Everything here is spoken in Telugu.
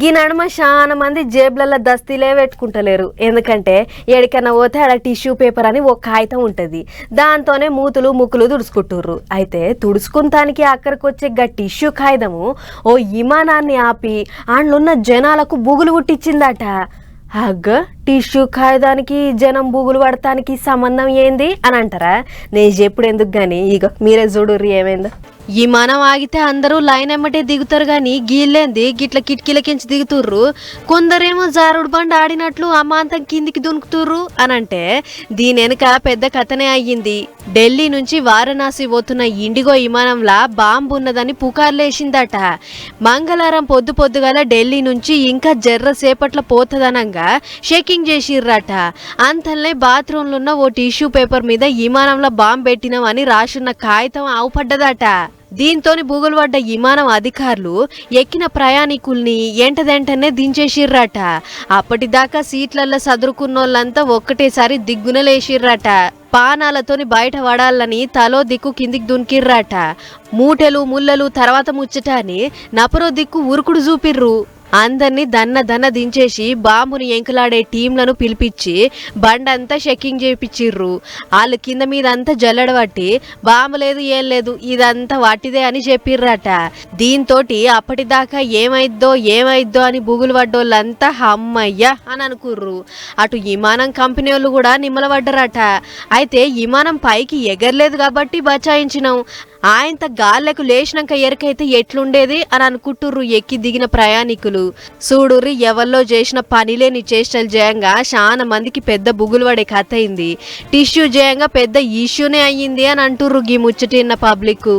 గీ నడుమ చాలా మంది జేబులలో దస్తీలే పెట్టుకుంటలేరు. ఎందుకంటే ఎడికన్నా పోతే ఆడ టిష్యూ పేపర్ అని ఒక కాగితం ఉంటుంది. దాంతోనే మూతులు ముక్కులు తుడుచుకుంటుర్రు. అయితే తుడుచుకుంటానికి అక్కడికి వచ్చే గా టిష్యూ కాగితము ఓ విమానాన్ని ఆపి అందులోన్న జనాలకు బుగులు పుట్టించిందట. అగ్గ టిష్యూ కాగితానికి జనం బుగులు పడటానికి సంబంధం ఏంది అని అంటారా? నేను చెప్పుడు ఎందుకు గాని ఇక మీరే చూడుర్రి ఏమైందో. ఈ మనం ఆగితే అందరూ లైన్ ఎమ్మటే దిగుతారు గాని గీళ్ళేంది గిట్ల కిటికీలకించి దిగుతుర్రు. కొందరేమో జారుడు బండి ఆడినట్లు అమాంతం కిందికి దునుకుతుర్రు అని అంటే దీని వెనుక పెద్ద కథనే అయ్యింది. ఢిల్లీ నుంచి వారణాసి పోతున్న ఇండిగో విమానంలా బాంబు ఉన్నదని పుకార్లేసిందట. మంగళవారం పొద్దుగల ఢిల్లీ నుంచి ఇంకా జర్ర సేపట్ల పోతదనంగా షేకింగ్ చేసిర్రట. అంతలే బాత్రూంలో ఉన్న ఓ టిష్యూ పేపర్ మీద విమానంలో బాంబు పెట్టినామని రాసున్న కాగితం ఆవుపడ్డదట. దీంతోని బుగులు పడ్డ విమానం అధికారులు ఎక్కిన ప్రయాణికుల్ని ఎంటనే దించేసిర్రట. అప్పటిదాకా సీట్లల్లో సదురుకున్నోళ్ళంతా ఒక్కటేసారి దిగ్గున లేచిర్రట. పానాలతోని బయట పడాలని తలో దిక్కు కిందికి దునికిర్రట. మూటెలు ముళ్ళలు తర్వాత ముచ్చటాని నపరో దిక్కు ఉరుకుడు చూపిర్రు. అందరినీ దన్న దించేసి బాంబుని ఎంకలాడే టీంలను పిలిపించి బండంతా చెక్కింగ్ చేయించిర్రు. వాళ్ళు కింద మీద అంతా జల్లడబట్టి బాంబు లేదు ఏం లేదు ఇదంతా వాటిదే అని చెప్పిర్రట. దీంతో అప్పటిదాకా ఏమైద్దో అని బుగులు పడ్డోళ్ళంతా అమ్మయ్య అని అనుకుర్రు. అటు విమానం కంపెనీ వాళ్ళు కూడా నిమ్మలపడ్డరట. అయితే విమానం పైకి ఎగరలేదు కాబట్టి బచాయించినాం. ఆయనంత గాల్లకు లేచినాక ఎరకైతే ఎట్లుండేది అని అనుకుంటుర్రు ఎక్కి దిగిన ప్రయాణికులు. చూడుర్రి ఎవల్లో చేసిన పనిలేని చేష్టలు చేయంగా చాలా మందికి పెద్ద బుగులు పడే కథ అయింది. టిష్యూ చేయంగా పెద్ద ఇష్యూనే అయ్యింది అని అంటుర్రు గీ ముచ్చటిన్న పబ్లిక్.